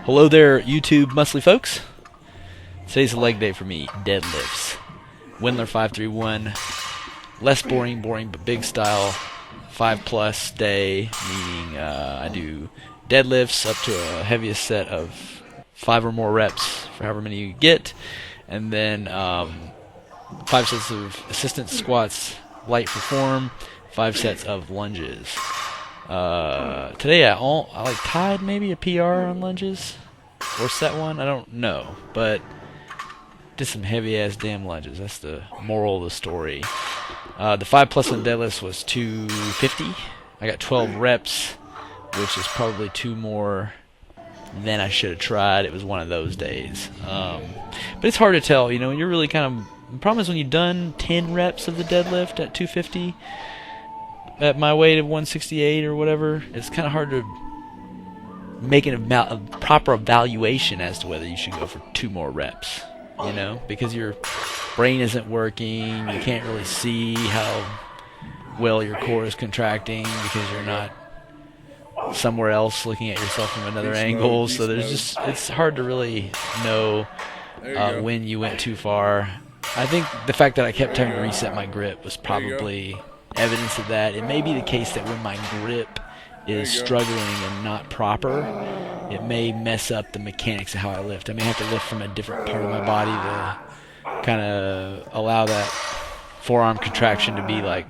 Hello there, YouTube muscly folks. Today's a leg day for me. Deadlifts. Windler 531. Less boring but big style. 5+ day, meaning I do deadlifts up to a heaviest set of 5 or more reps for however many you get, and then 5 sets of assistant squats, light for form, 5 sets of lunges. Today I like tied maybe a PR on lunges or set one, I don't know, but did some heavy ass damn lunges. That's the moral of the story. The 5+ on deadlifts was 250. I got 12 reps, which is probably 2 more than I should have tried. It was one of those days. But it's hard to tell, you know. You're really kind of. The problem is when you've done 10 reps of the deadlift at 250, at my weight of 168 or whatever, it's kind of hard to make a proper evaluation as to whether you should go for 2 more reps. You know, because your brain isn't working, you can't really see how well your core is contracting because you're not somewhere else looking at yourself from another angle. So it's hard to really know when you went too far. I think the fact that I kept having to reset my grip was probably evidence of that. It may be the case that when my grip is struggling and not proper, it may mess up the mechanics of how I lift. I may have to lift from a different part of my body to kind of allow that forearm contraction to be like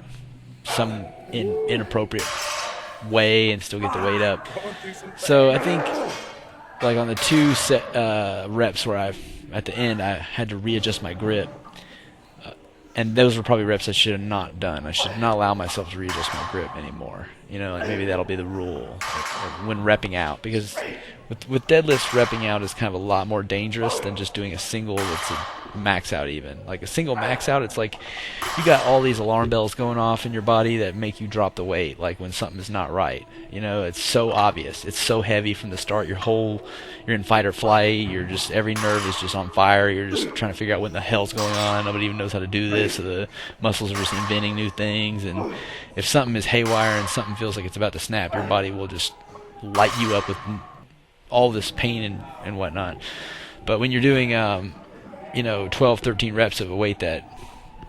some inappropriate way and still get the weight up. So I think like on the 2 set reps where at the end I had to readjust my grip, and those were probably reps I should have not done. I should not allow myself to readjust my grip anymore. You know, like maybe that'll be the rule when repping out, because with deadlifts, repping out is kind of a lot more dangerous than just doing a single that's a max out even. Like a single max out, it's like you got all these alarm bells going off in your body that make you drop the weight, like when something is not right. You know, it's so obvious. It's so heavy from the start. You're in fight or flight. You're just, every nerve is just on fire. You're just trying to figure out what the hell's going on. Nobody even knows how to do this. So the muscles are just inventing new things. And if something is haywire and something feels like it's about to snap, your body will just light you up with all this pain and whatnot. But when you're doing 12, 13 reps of a weight that,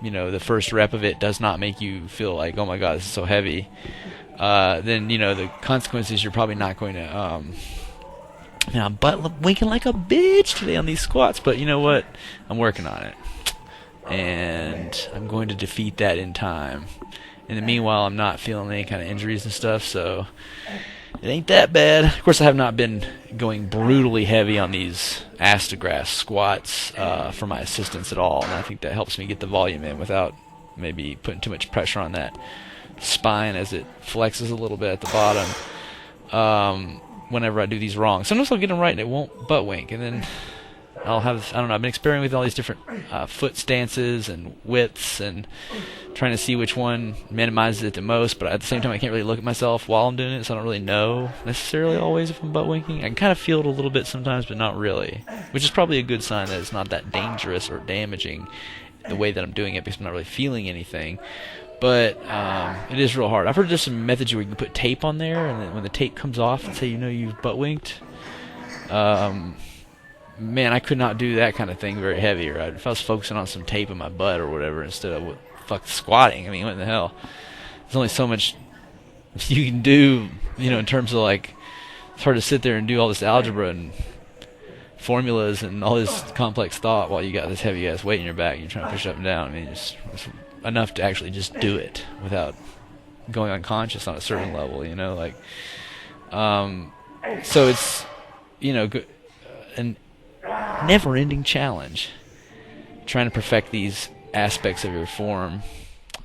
you know, the first rep of it does not make you feel like, oh my god, this is so heavy, then, you know, the consequences, you're probably not going to, I'm butt winking like a bitch today on these squats, but you know what? I'm working on it. And I'm going to defeat that in time. In the meanwhile, I'm not feeling any kind of injuries and stuff, so it ain't that bad. Of course, I have not been going brutally heavy on these ass to grass squats for my assistants at all, and I think that helps me get the volume in without maybe putting too much pressure on that spine as it flexes a little bit at the bottom whenever I do these wrong. Sometimes I'll get them right and it won't butt wink, and then I'll have, I don't know, I've been experimenting with all these different foot stances and widths and trying to see which one minimizes it the most, but at the same time I can't really look at myself while I'm doing it, so I don't really know necessarily always if I'm butt winking. I can kind of feel it a little bit sometimes, but not really, which is probably a good sign that it's not that dangerous or damaging the way that I'm doing it, because I'm not really feeling anything. But it is real hard. I've heard there's some methods where you can put tape on there, and then when the tape comes off, and say, you know, you've butt winked. Man, I could not do that kind of thing very heavy. Right? If I was focusing on some tape in my butt or whatever instead of squatting, I mean, what the hell? There's only so much you can do, you know, in terms of like, it's hard to sit there and do all this algebra and formulas and all this complex thought while you got this heavy ass weight in your back and you're trying to push up and down. I mean, it's enough to actually just do it without going unconscious on a certain level, you know, like, so it's, you know, an never-ending challenge trying to perfect these aspects of your form,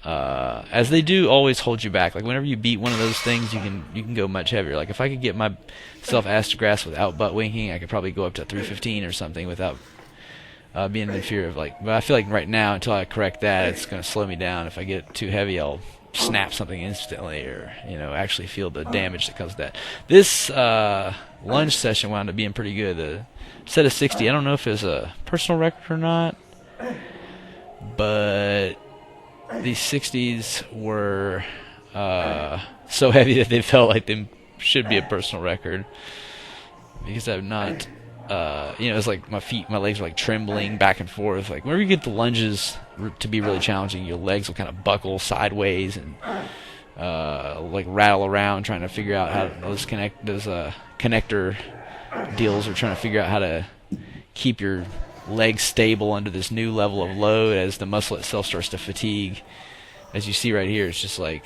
as they do always hold you back. Like whenever you beat one of those things, you can go much heavier. Like if I could get myself ass to grass without butt winking, I could probably go up to 315 or something without being in fear of like. But I feel like right now, until I correct that, it's going to slow me down. If I get too heavy, I'll snap something instantly, or, you know, actually feel the damage that comes with that. This lunge session wound up being pretty good. The set of 60, I don't know if it's a personal record or not, but these 60s were so heavy that they felt like they should be a personal record. because I'm not, it's like my legs are like trembling back and forth. Like whenever you get the lunges to be really challenging, your legs will kind of buckle sideways and like rattle around trying to figure out how those connector deals are trying to figure out how to keep your legs stable under this new level of load as the muscle itself starts to fatigue. As you see right here, it's just like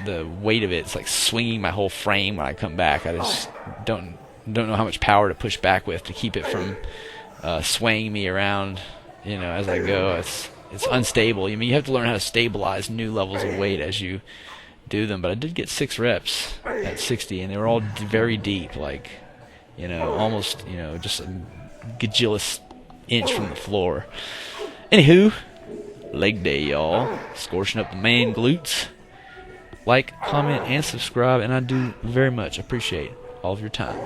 the weight of it's like swinging my whole frame when I come back. I just don't know how much power to push back with to keep it from swaying me around, as I go. It's unstable. I mean, you have to learn how to stabilize new levels of weight as you do them. But I did get 6 reps at 60, and they were all very deep, like, almost, just a gajillus inch from the floor. Anywho, leg day, y'all. Scorching up the man glutes. Like, comment, and subscribe, and I do very much appreciate all of your time.